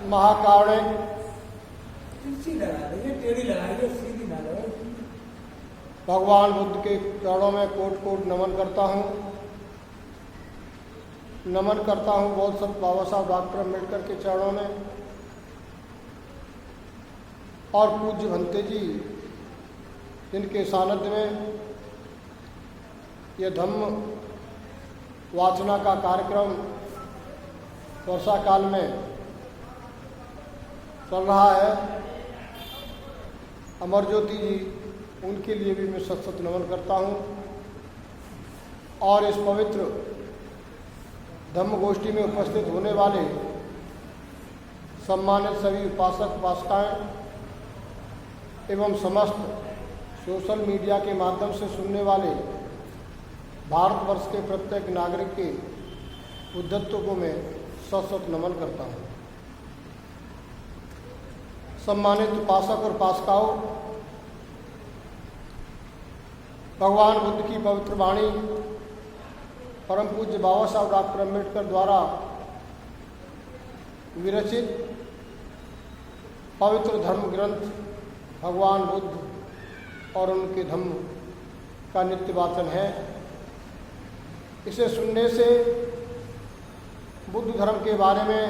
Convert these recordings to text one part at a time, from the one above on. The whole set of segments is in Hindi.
महाकारुणिक भगवान बुद्ध के चरणों में कोट कोट नमन करता हूँ। नमन करता हूँ बहुत सब बाबा साहब डॉक्टर अम्बेडकर के चरणों में और पूज्य भंते जी जिनके सानिध्य में यह धम्म वाचना का कार्यक्रम वर्षा काल में चल रहा है। अमर ज्योति जी उनके लिए भी मैं सत सत नमन करता हूँ और इस पवित्र धम्म गोष्ठी में उपस्थित होने वाले सम्मानित सभी उपासक उपासिकाएं एवं समस्त सोशल मीडिया के माध्यम से सुनने वाले भारतवर्ष के प्रत्येक नागरिक के उद्धत्व को मैं सत सत नमन करता हूँ। सम्मानित उपासक और उपासिकाओं, भगवान बुद्ध की पवित्र वाणी परम पूज्य बाबा साहब डॉक्टर अम्बेडकर द्वारा विरचित पवित्र धर्म ग्रंथ भगवान बुद्ध और उनके धम्म का नित्य वाचन है। इसे सुनने से बुद्ध धर्म के बारे में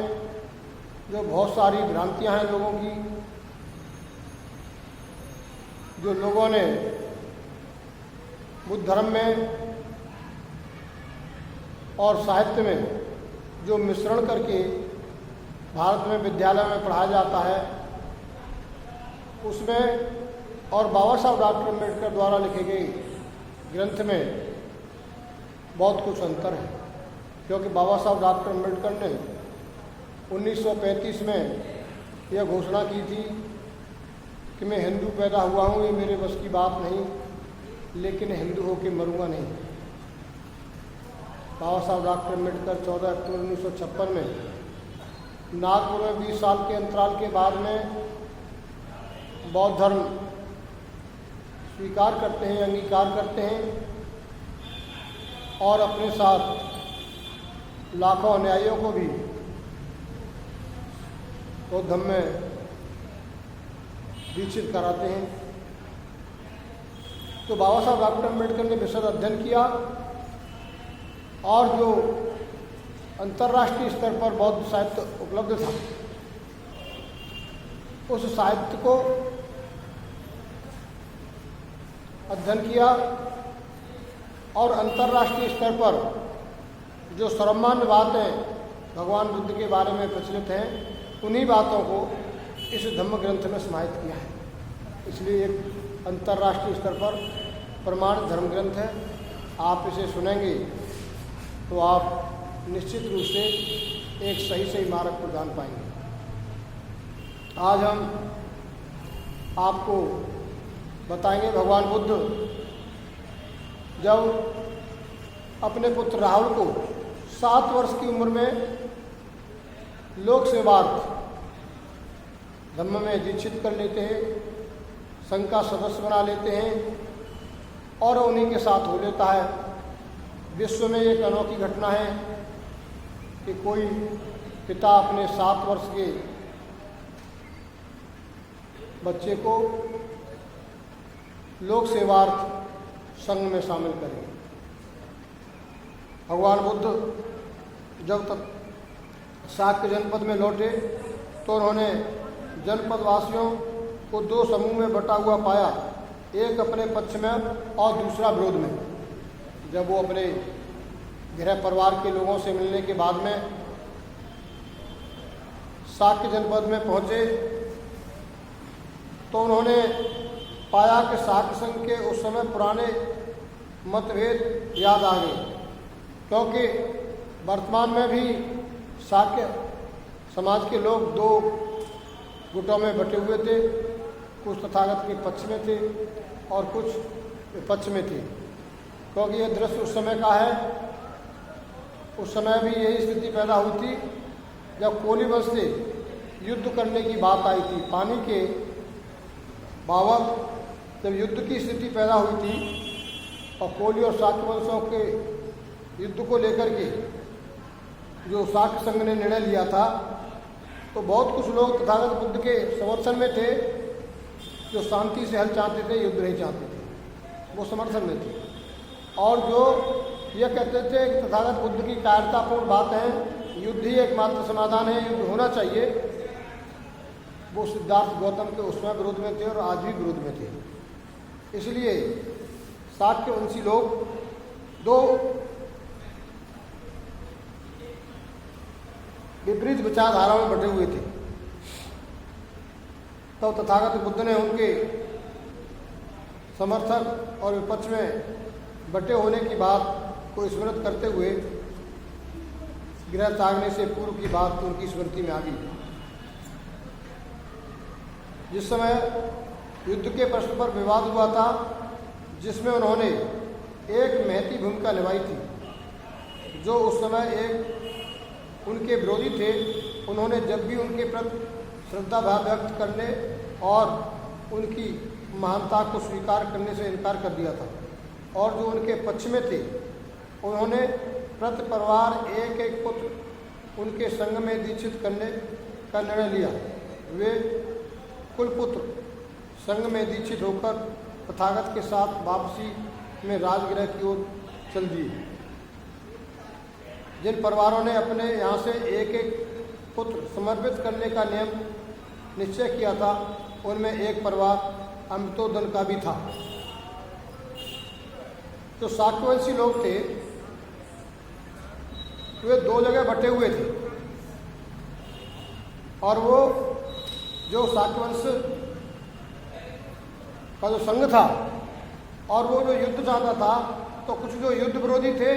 जो बहुत सारी भ्रांतियां हैं लोगों की, जो लोगों ने बुद्ध धर्म में और साहित्य में जो मिश्रण करके भारत में विद्यालय में पढ़ाया जाता है, उसमें और बाबा साहब डॉक्टर अम्बेडकर द्वारा लिखे गए ग्रंथ में बहुत कुछ अंतर है। क्योंकि बाबा साहब डॉक्टर अम्बेडकर ने 1935 में यह घोषणा की थी कि मैं हिंदू पैदा हुआ हूँ, ये मेरे बस की बात नहीं, लेकिन हिंदू होकर मरूंगा नहीं। बाबा साहब डॉक्टर अम्बेडकर 14 अक्टूबर 1956 में नागपुर में 20 साल के अंतराल के बाद में बौद्ध धर्म स्वीकार करते हैं, अंगीकार करते हैं और अपने साथ लाखों अनुयायियों को भी बौद्ध धर्म में दीक्षित कराते हैं। तो बाबा साहब डॉक्टर अम्बेडकर ने विशद अध्ययन किया और जो अंतर्राष्ट्रीय स्तर पर बौद्ध साहित्य उपलब्ध था, उस साहित्य को अध्ययन किया और अंतर्राष्ट्रीय स्तर पर जो सर्वमान्य बातें भगवान बुद्ध के बारे में प्रचलित हैं, उन्हीं बातों को इस धम्म ग्रंथ में समाहित किया है। इसलिए एक अंतर्राष्ट्रीय स्तर पर प्रमाणित धर्म ग्रंथ है। आप इसे सुनेंगे तो आप निश्चित रूप से एक सही मार्ग को जान पाएंगे। आज हम आपको बताएंगे भगवान बुद्ध जब अपने पुत्र राहुल को 7 वर्ष की उम्र में लोक सेवार्थ धम्म में दीक्षित कर लेते हैं, संघ का सदस्य बना लेते हैं और उन्हीं के साथ हो लेता है। विश्व में एक अनोखी घटना है कि कोई पिता अपने 7 वर्ष के बच्चे को लोक सेवार्थ संघ में शामिल करें। भगवान बुद्ध जब तक शाक्य जनपद में लौटे तो उन्होंने जनपद वासियों को 2 समूह में बटा हुआ पाया, एक अपने पक्ष में और दूसरा विरोध में। जब वो अपने गृह परिवार के लोगों से मिलने के बाद में शाक्य जनपद में पहुंचे तो उन्होंने पाया कि शाक्य संघ के उस समय पुराने मतभेद याद आ गए, क्योंकि वर्तमान में भी शाक्य समाज के लोग 2 गुटों में बटे हुए थे। कुछ तथागत के पक्ष में थे और कुछ विपक्ष में थे। क्योंकि यह दृश्य उस समय का है, उस समय भी यही स्थिति पैदा हुई थी जब कोली वंश से युद्ध करने की बात आई थी। पानी के बाबत जब युद्ध की स्थिति पैदा हुई थी और कोली और शाक्य वंशों के युद्ध को लेकर के जो शाक्य संघ ने निर्णय लिया था तो बहुत कुछ लोग तथागत बुद्ध के समर्थन में थे, जो शांति से हल चाहते थे, युद्ध नहीं चाहते थे, वो समर्थन में थे। और जो ये कहते थे कि तथागत बुद्ध की कायरतापूर्ण बात है, युद्ध ही एकमात्र समाधान है, युद्ध होना चाहिए, वो सिद्धार्थ गौतम के उसमें विरोध में थे और आज भी विरोध में थे। इसलिए शाक्यवंशी लोग दो विपरीत विचारधारा में बटे हुए थे। तो तथागत बुद्ध ने उनके समर्थक और विपक्ष में बटे होने की बात को स्मृत करते हुए गृह त्यागने से पूर्व की बात उनकी स्मृति में आ गई। जिस समय युद्ध के प्रश्न पर विवाद हुआ था, जिसमें उन्होंने एक महती भूमिका निभाई थी, जो उस समय एक उनके विरोधी थे, उन्होंने जब भी उनके प्रति श्रद्धा भाव व्यक्त करने और उनकी महानता को स्वीकार करने से इनकार कर दिया था। और जो उनके पक्ष में थे, उन्होंने प्रति परिवार एक एक पुत्र उनके संग में दीक्षित करने का निर्णय लिया। वे कुलपुत्र संग में दीक्षित होकर तथागत के साथ वापसी में राजगृह की ओर चल दिए। जिन परिवारों ने अपने यहाँ से एक एक पुत्र समर्पित करने का नियम निश्चय किया था, उनमें एक परिवार अमृतोदन का भी था। जो शाक्यवंशी लोग थे, वे दो जगह बटे हुए थे, और वो जो शाक्यवंश का जो संघ था और वो जो युद्ध चाहता था, तो कुछ जो युद्ध विरोधी थे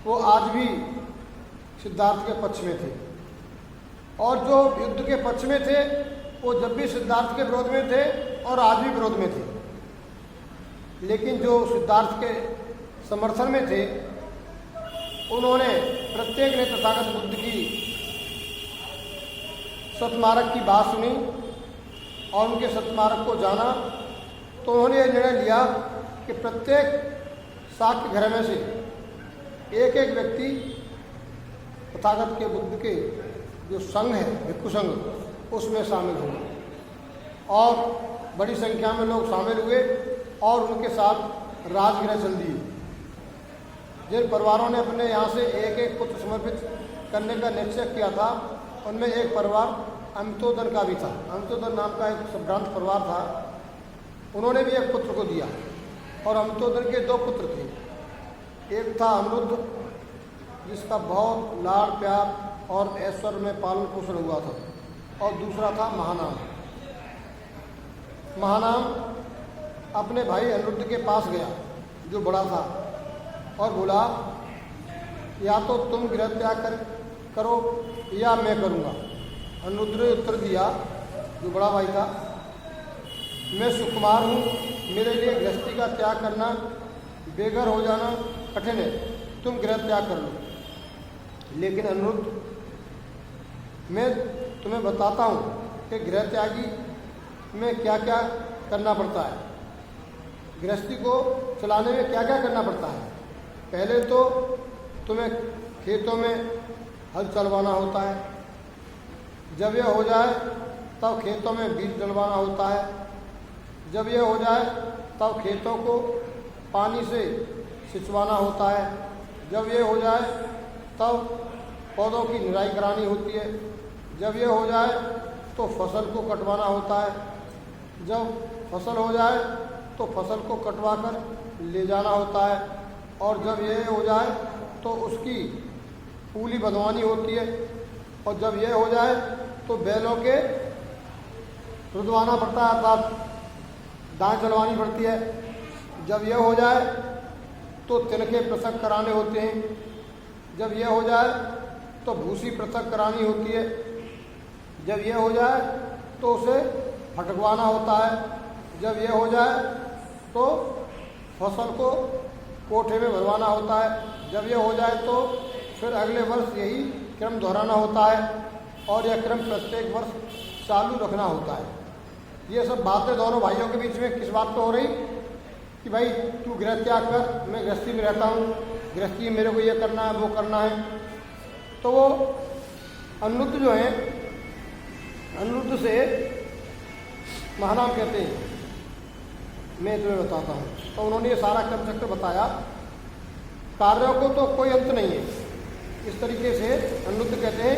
वो आज भी सिद्धार्थ के पक्ष में थे, और जो युद्ध के पक्ष में थे वो जब भी सिद्धार्थ के विरोध में थे और आज भी विरोध में थे। लेकिन जो सिद्धार्थ के समर्थन में थे, उन्होंने प्रत्येक ने तथागत बुद्ध की सतमार्ग की बात सुनी और उनके सतमार्ग को जाना। तो उन्होंने यह निर्णय लिया कि प्रत्येक शाक्य घर में से एक एक व्यक्ति तथागत के बुद्ध के जो संघ है, भिक्षु संघ, उसमें शामिल हुए। और बड़ी संख्या में लोग शामिल हुए और उनके साथ राजगृह चल दिए। जिन परिवारों ने अपने यहाँ से एक एक पुत्र समर्पित करने का निश्चय किया था, उनमें एक परिवार अमृतोदन का भी था। अमृतोदन नाम का एक संभ्रांत परिवार था, उन्होंने भी एक पुत्र को दिया। और अमृतोदन के दो पुत्र थे, एक था अमरुद्ध, जिसका बहुत लाड़ प्यार और ऐश्वर्य में पालन पोषण हुआ था, और दूसरा था महानाम। महानाम अपने भाई अनिरुद्ध के पास गया, जो बड़ा था, और बोला, या तो तुम गृह त्याग करो या मैं करूँगा। अनिरुद्ध ने उत्तर दिया, जो बड़ा भाई था, मैं सुकुमार हूँ, मेरे लिए गृहस्थी का त्याग करना, बेघर हो जाना कठिन है, तुम गृह त्याग कर लो। लेकिन अनिरुद्ध, मैं तुम्हें बताता हूँ कि गृह त्यागी में क्या क्या करना पड़ता है, गृहस्थी को चलाने में क्या क्या करना पड़ता है। पहले तो तुम्हें खेतों में हल चलवाना होता है, जब यह हो जाए तब खेतों में बीज डलवाना होता है, जब यह हो जाए तब खेतों को पानी से सिंचवाना होता है, जब यह हो जाए तब पौधों की निराई करानी होती है, जब यह हो जाए तो फसल को कटवाना होता है, जब फसल हो जाए तो फसल को कटवा कर ले जाना होता है, और जब यह हो जाए तो उसकी पूली बंधवानी होती है, और जब यह हो जाए तो बैलों के रुदवाना पड़ता है, अर्थात दाएँ चलवानी पड़ती है। जब यह हो जाए तो तिनके पृथक कराने होते हैं, जब यह हो जाए तो भूसी पृथक करानी होती है, जब यह हो जाए तो उसे फटकवाना होता है, जब यह हो जाए तो फसल को कोठे में भरवाना होता है, जब यह हो जाए तो फिर अगले वर्ष यही क्रम दोहराना होता है, और यह क्रम प्रत्येक वर्ष चालू रखना होता है। ये सब बातें दोनों भाइयों के बीच में किस बात पर हो रही कि भाई तू गृह त्याग कर, मैं गृहस्थी में रहता हूँ, गृहस्थी मेरे को ये करना है वो करना है। तो वो अनिरुद्ध जो है, अनिरुद्ध से महानाम कहते हैं, मैं तुम्हें बताता हूँ। तो उन्होंने ये सारा कर्मचक्र बताया। कार्यों को तो कोई अंत नहीं है, इस तरीके से अनिरुद्ध कहते हैं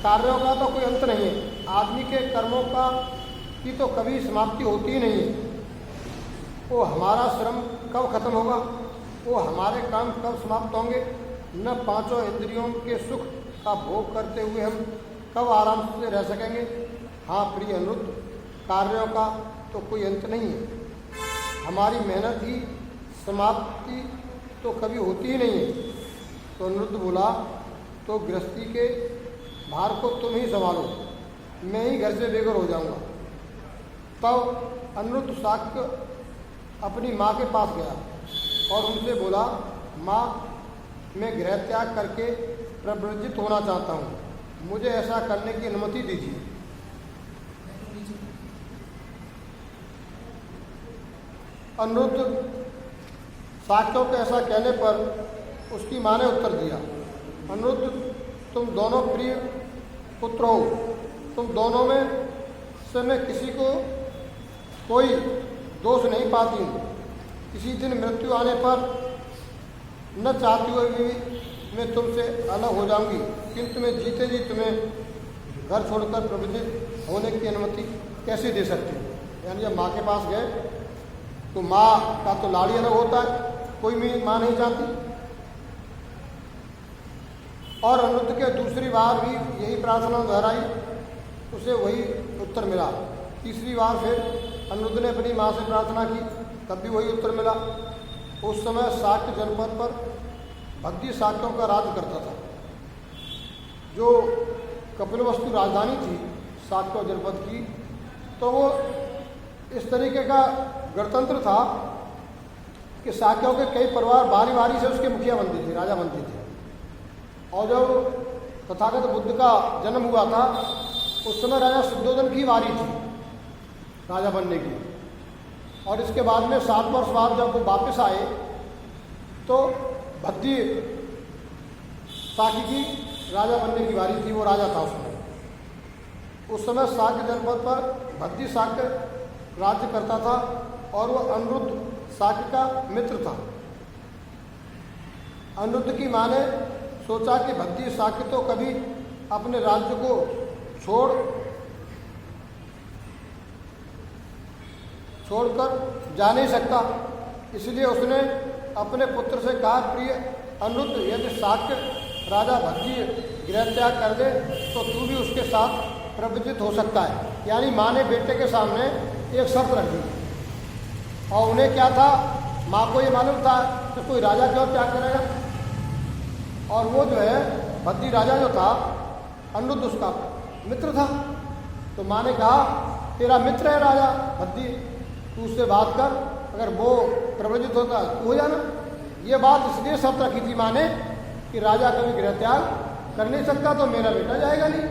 कार्यों का तो कोई अंत नहीं है, आदमी के कर्मों का की तो कभी समाप्ति होती ही नहीं है। वो हमारा श्रम कब खत्म होगा, वो हमारे काम कब समाप्त होंगे, न पांचों इंद्रियों के सुख का भोग करते हुए हम कब आराम से रह सकेंगे। हाँ प्रिय अनिरुद्ध, कार्यों का तो कोई अंत नहीं है, हमारी मेहनत ही समाप्ति तो कभी होती ही नहीं है। तो अनिरुद्ध बोला, तो गृहस्थी के भार को तुम ही संभालो, मैं ही घर से बेघर हो जाऊंगा। तब अनिरुद्ध शाक्य अपनी माँ के पास गया और उनसे बोला, माँ मैं गृह त्याग करके प्रव्रजित होना चाहता हूँ, मुझे ऐसा करने की अनुमति दीजिए। अनिरुद्ध शाक्यों के ऐसा कहने पर उसकी माँ ने उत्तर दिया, अनिरुद्ध तुम दोनों प्रिय पुत्र हो, तुम दोनों में से मैं किसी को कोई दोष नहीं पाती हूँ। किसी दिन मृत्यु आने पर न चाहती हुए भी मैं तुमसे अलग हो जाऊंगी, किंतु मैं जीते जी तुम्हें घर छोड़कर प्रवृत्त होने की अनुमति कैसे दे सकती हूँ। यानी जब माँ के पास गए तो माँ का तो लाड़ी अलग होता है, कोई भी माँ नहीं चाहती। और अनिरुद्ध के दूसरी बार भी यही प्रार्थना दोहराई, उसे वही उत्तर मिला। तीसरी बार फिर अनिरुद्ध ने अपनी माँ से प्रार्थना की, तब भी वही उत्तर मिला। उस समय शाक्य जनपद पर भद्दी शाक्यों का राज करता था। जो कपिलवस्तु राजधानी थी शाक्य जनपद की, तो वो इस तरीके का गणतंत्र था कि शाक्यों के कई परिवार बारी बारी से उसके मुखिया बनते थे, राजा बनते थे। और जब तथागत बुद्ध का जन्म हुआ था उस समय राजा शुद्धोधन की बारी थी राजा बनने की। और इसके बाद में 7 वर्ष बाद जब वो वापस आए तो भद्दी शाक्य की राजा बनने की बारी थी, वो राजा था उस समय शाक्य जनपद पर भद्दी शाक्य राज्य करता था और वो अनिरुद्ध शाक्य का मित्र था। अनिरुद्ध की माँ ने सोचा कि भद्दी शाक्य तो कभी अपने राज्य को छोड़कर जा नहीं सकता, इसलिए उसने अपने पुत्र से कहा, प्रिय अनिरुद्ध, यदि शाक्य राजा भद्दी गृह त्याग कर दे तो तू भी उसके साथ प्रवृत्त हो सकता है। यानी माँ ने बेटे के सामने एक शर्त रख दी। और उन्हें क्या था, माँ को ये मालूम था कि कोई राजा क्यों त्याग करेगा। और वो जो है भद्दी राजा जो था, अनिरुद्ध उसका मित्र था। तो माँ ने कहा, तेरा मित्र है राजा भद्दी, तू उससे बात कर, अगर वो प्रवृत्त होता तू हो जाना। ये बात इसलिए शर्त रखी थी माँ ने कि राजा कभी गृह त्याग कर नहीं सकता, तो मेरा बेटा जाएगा नहीं।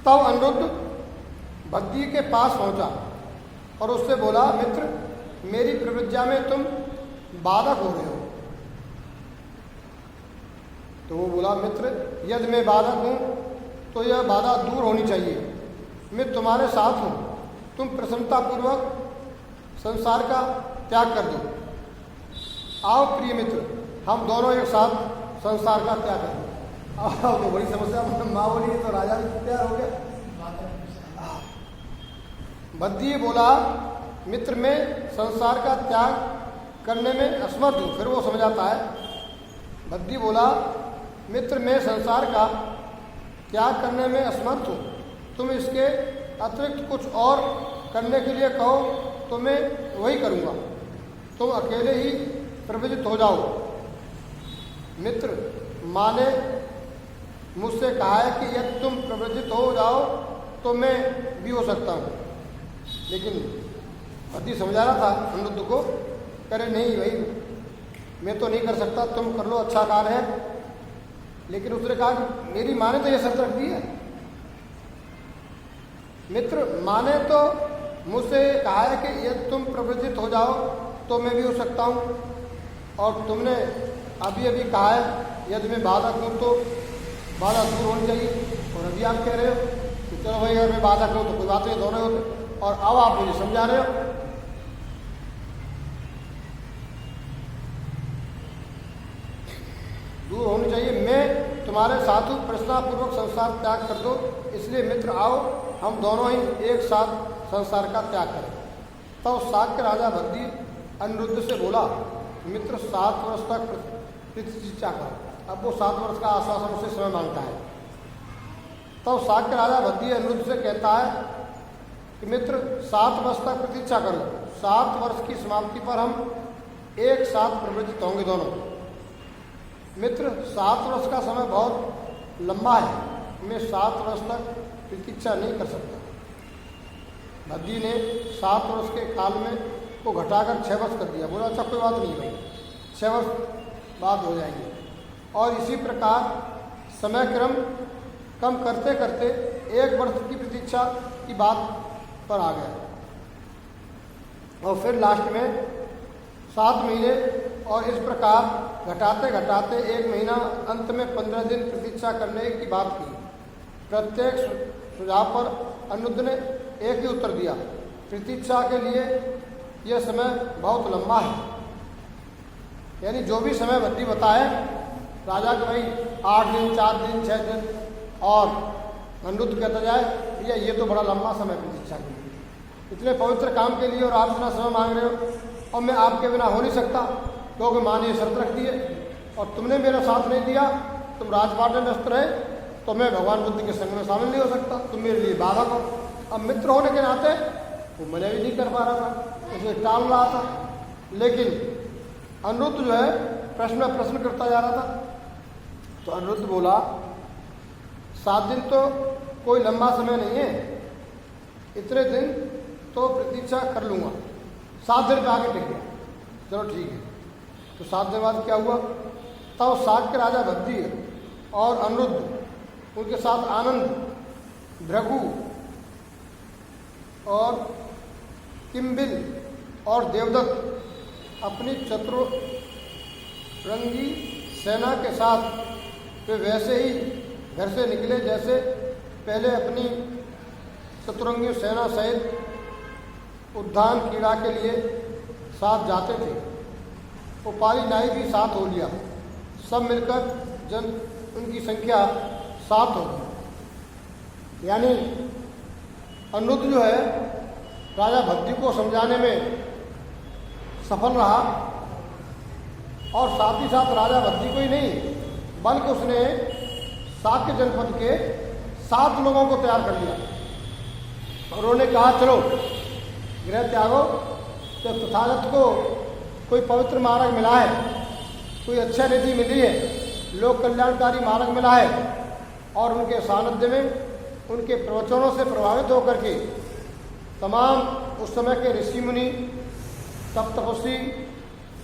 तब अनिरुद्ध भद्दी के पास पहुंचा और उससे बोला, मित्र, मेरी प्रवृत्ति में तुम बाधक हो रहे हो। तो वो बोला, मित्र, यदि मैं बाधक हूँ तो यह बाधा दूर होनी चाहिए, मैं तुम्हारे साथ हूँ, तुम प्रसन्नतापूर्वक संसार का त्याग कर दो। आओ प्रिय मित्र, हम दोनों एक साथ संसार का त्याग करें। आओ, तो बड़ी समस्या, माँ बोली तो राजा भी तैयार हो गया। भद्दी बोला, मित्र, मैं संसार का त्याग करने में असमर्थ हूँ। फिर वो समझाता है। भद्दी बोला, मित्र, मैं संसार का त्याग करने में असमर्थ हूँ, तुम इसके अतिरिक्त कुछ और करने के लिए कहो तो मैं वही करूँगा, तुम अकेले ही प्रवृत्त हो जाओ। मित्र, माँ ने मुझसे कहा है कि यदि तुम प्रवृत्त हो जाओ तो मैं भी हो सकता हूँ। लेकिन भद्दी समझा रहा था अनिरुद्ध को, करे नहीं भाई, मैं तो नहीं कर सकता, तुम कर लो, अच्छा कार्य है। लेकिन उसने कहा कि मेरी माँ ने तो ये शर्त रख दी है। मित्र, माँ ने तो मुझसे कहा है कि यदि तुम प्रवृत्त हो जाओ तो मैं भी हो सकता हूँ, और तुमने अभी अभी कहा है यदि मैं बाधक हूँ तो बाधा दूर होनी चाहिए। और अभी आप कह रहे हो कि चलो भाई अगर मैं बाधा करूँ तो कोई बात नहीं, दोनों होते, और अब आप मुझे समझा रहे हो। दूर होनी चाहिए, मैं तुम्हारे साधु प्रश्नापूर्वक संसार त्याग कर दो, इसलिए मित्र आओ हम दोनों ही एक साथ संसार का त्याग करें। तब शाक्य राजा भद्दी अनिरुद्ध से बोला, मित्र 7 वर्ष तक प्रतीक्षा करो। अब वो 7 वर्ष का आश्वासन उसे समय मांगता है। तब शाक्य राजा भद्दी अनिरुद्ध से कहता है कि मित्र 7 वर्ष तक प्रतीक्षा करो, 7 वर्ष की समाप्ति पर हम एक साथ प्रवृत्त होंगे दोनों। मित्र 7 वर्ष का समय बहुत लंबा है, मैं 7 वर्ष तक प्रतीक्षा नहीं कर सकता। भद्दी ने 7 वर्ष के काल में को घटाकर 6 वर्ष कर दिया। बोला अच्छा कोई बात नहीं भाई, 6 वर्ष बाद हो जाएंगे। और इसी प्रकार समय क्रम कम करते करते 1 वर्ष की प्रतीक्षा की बात पर आ गया। और फिर लास्ट में 7 महीने, और इस प्रकार घटाते घटाते 1 महीना, अंत में 15 दिन प्रतीक्षा करने की बात की। प्रत्येक सुझाव पर अनिरुद्ध ने एक ही उत्तर दिया, प्रतीक्षा के लिए यह समय बहुत लंबा है। यानी जो भी समय भद्दी बताए राजा के भाई 8 दिन, 4 दिन, 6 दिन, और अनिरुद्ध कहता जाए भैया ये तो बड़ा लंबा समय प्रतीक्षा के लिए, इतने पवित्र काम के लिए और आप इतना समय मांग रहे हो, और मैं आपके बिना हो नहीं सकता, क्योंकि माँ ने शर्त रख दी है और तुमने मेरा साथ नहीं दिया, तुम राजपाट में व्यस्त रहे, तो मैं भगवान बुद्ध के संग में शामिल नहीं हो सकता, तुम मेरे लिए बाधक हो। अब मित्र होने के नाते वो मैंने भी नहीं कर पा रहा था, उसे टाल रहा था। लेकिन अनिरुद्ध जो है प्रश्न में प्रश्न करता जा रहा था। तो अनिरुद्ध बोला 7 दिन तो कोई लंबा समय नहीं है, इतने दिन तो प्रतीक्षा कर लूँगा। 7 दिन पे आगे टिक गया, चलो ठीक है। तो 7 दिन बाद क्या हुआ, तब शाक्य राजा भद्दी और अनिरुद्ध, उनके साथ आनंद, भृगु और किम्बिल और देवदत्त अपनी चतुरंगी सेना के साथ वे वैसे ही घर से निकले जैसे पहले अपनी चतुरंगी सेना सहित उद्यान क्रीड़ा के लिए साथ जाते थे। उपाली नाई भी साथ हो लिया, सब मिलकर उनकी संख्या 7 होगी। यानी अनिरुद्ध जो है राजा भद्दी को समझाने में सफल रहा, और साथ ही साथ राजा भद्दी को ही नहीं बल्कि उसने शाक्य जनपद के 7 लोगों को तैयार कर लिया। और उन्होंने कहा चलो गृह त्यागो, जब तथागत को कोई पवित्र मार्ग मिला है, कोई अच्छा नीति मिली है, लोक कल्याणकारी मार्ग मिला है, और उनके सानिध्य में उनके प्रवचनों से प्रभावित होकर के तमाम उस समय के ऋषि मुनि, तप तपस्वी,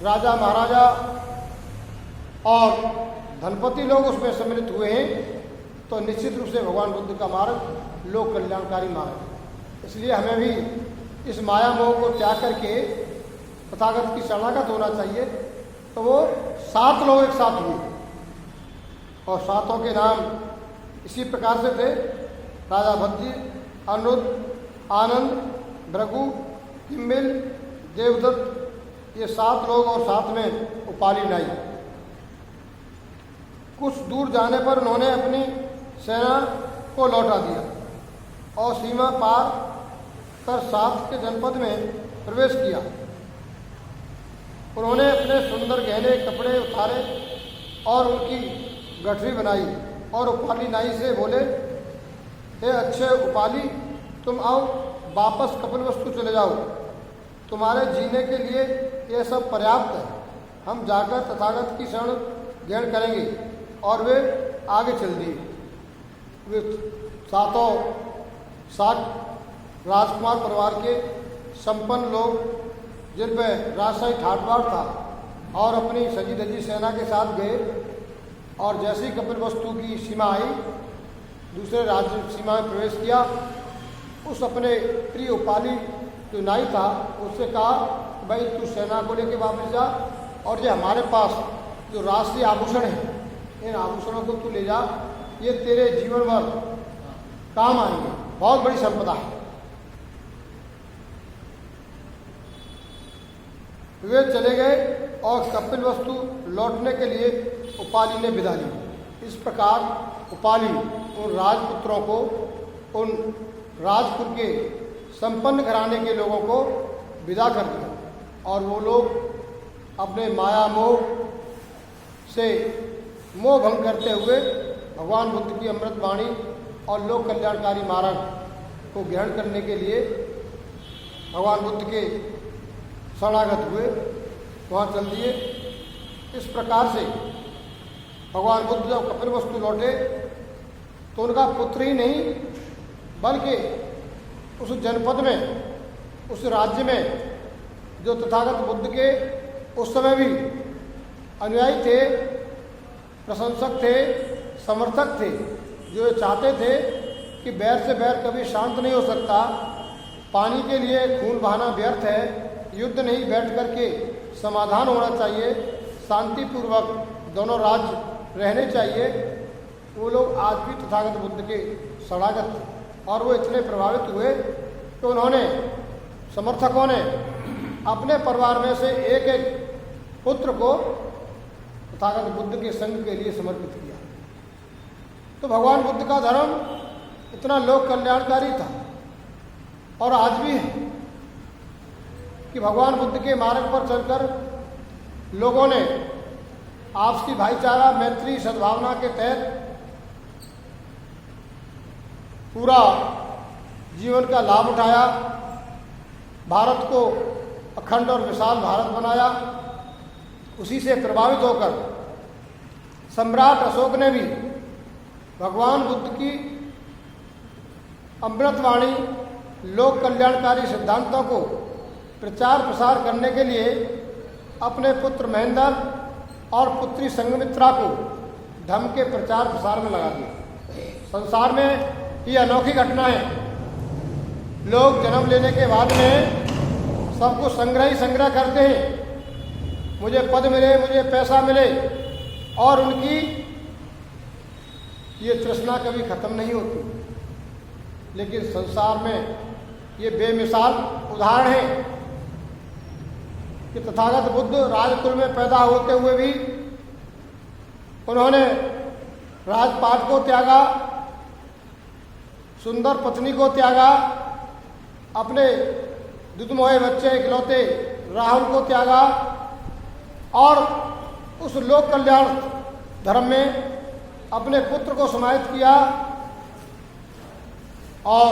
राजा महाराजा और धनपति लोग उसमें सम्मिलित हुए हैं, तो निश्चित रूप से भगवान बुद्ध का मार्ग लोक कल्याणकारी मार्ग है। इसलिए हमें भी इस माया मोह को त्याग करके तथागत की शरणागत होना चाहिए। तो वो 7 लोग एक साथ हुए, और 7 के नाम इसी प्रकार से थे, राजा भद्दी, अनिरुद्ध, आनंद, भृगु, किम्बिल, देवदत्त, ये 7 लोग, और साथ में उपाली नाई। कुछ दूर जाने पर उन्होंने अपनी सेना को लौटा दिया और सीमा पार कर सात के जनपद में प्रवेश किया। उन्होंने अपने सुंदर गहने कपड़े उतारे और उनकी गठरी बनाई, और उपाली नाई से बोले, हे अच्छे उपाली, तुम आओ, वापस कपिलवस्तु चले जाओ, तुम्हारे जीने के लिए यह सब पर्याप्त है। हम जाकर तथागत की शरण ग्रहण करेंगे। और वे आगे चल दिए। वे 7 राजकुमार परिवार के संपन्न लोग, जिन पर राजशाही ठाटबाट था, और अपनी सजी धजी सेना के साथ गए। और जैसे ही कपिलवस्तु की सीमा आई, दूसरे राज्य सीमा में प्रवेश किया। उस अपने प्रिय उपाली जो नाई था, उससे कहा, भाई तू सेना को लेके वापस जा, और ये हमारे पास जो राष्ट्रीय आभूषण है, इन आभूषणों को तू ले जा, ये तेरे जीवन भर काम आएंगे, बहुत बड़ी संपदा है। वे चले गए और कपिलवस्तु लौटने के लिए उपाली ने विदा ली। इस प्रकार उपाली उन राजपुत्रों को, उन राजपुर के संपन्न घराने के लोगों को विदा कर दिया और वो लोग अपने माया मोह से मोह भंग करते हुए भगवान बुद्ध की अमृत वाणी और लोक कल्याणकारी मार्ग को ग्रहण करने के लिए भगवान बुद्ध के शरणागत हुए, वहाँ चल दिए। इस प्रकार से भगवान बुद्ध जब कपिलवस्तु लौटे तो उनका पुत्र ही नहीं बल्कि उस जनपद में, उस राज्य में जो तथागत बुद्ध के उस समय भी अनुयायी थे, प्रशंसक थे, समर्थक थे, जो चाहते थे कि बैर से बैर कभी शांत नहीं हो सकता, पानी के लिए खून बहाना व्यर्थ है, युद्ध नहीं, बैठ करके समाधान होना चाहिए, शांतिपूर्वक दोनों राज्य रहने चाहिए। वो लोग आज भी तथागत बुद्ध के शरणागत थे और वो इतने प्रभावित हुए कि उन्होंने, समर्थकों ने अपने परिवार में से एक एक पुत्र को तथागत बुद्ध के संग के लिए समर्पित किया। तो भगवान बुद्ध का धर्म इतना लोक कल्याणकारी था और आज भी है कि भगवान बुद्ध के मार्ग पर चलकर लोगों ने आपसी भाईचारा, मैत्री, सद्भावना के तहत पूरा जीवन का लाभ उठाया, भारत को अखंड और विशाल भारत बनाया। उसी से प्रभावित होकर सम्राट अशोक ने भी भगवान बुद्ध की अमृतवाणी, लोक कल्याणकारी सिद्धांतों को प्रचार प्रसार करने के लिए अपने पुत्र महेंद्र और पुत्री संघमित्रा को धर्म के प्रचार प्रसार में लगा दिया। संसार में ये अनोखी घटना है, लोग जन्म लेने के बाद में सब कुछ संग्रह ही संग्रह करते हैं, मुझे पद मिले, मुझे पैसा मिले, और उनकी ये तृष्णा कभी खत्म नहीं होती। लेकिन संसार में ये बेमिसाल उदाहरण है कि तथागत बुद्ध राजकुल में पैदा होते हुए भी उन्होंने राजपाट को त्यागा, सुंदर पत्नी को त्यागा, अपने दुधमोहे बच्चे इकलौते राहुल को त्यागा और उस लोक कल्याण धर्म में अपने पुत्र को समाहित किया और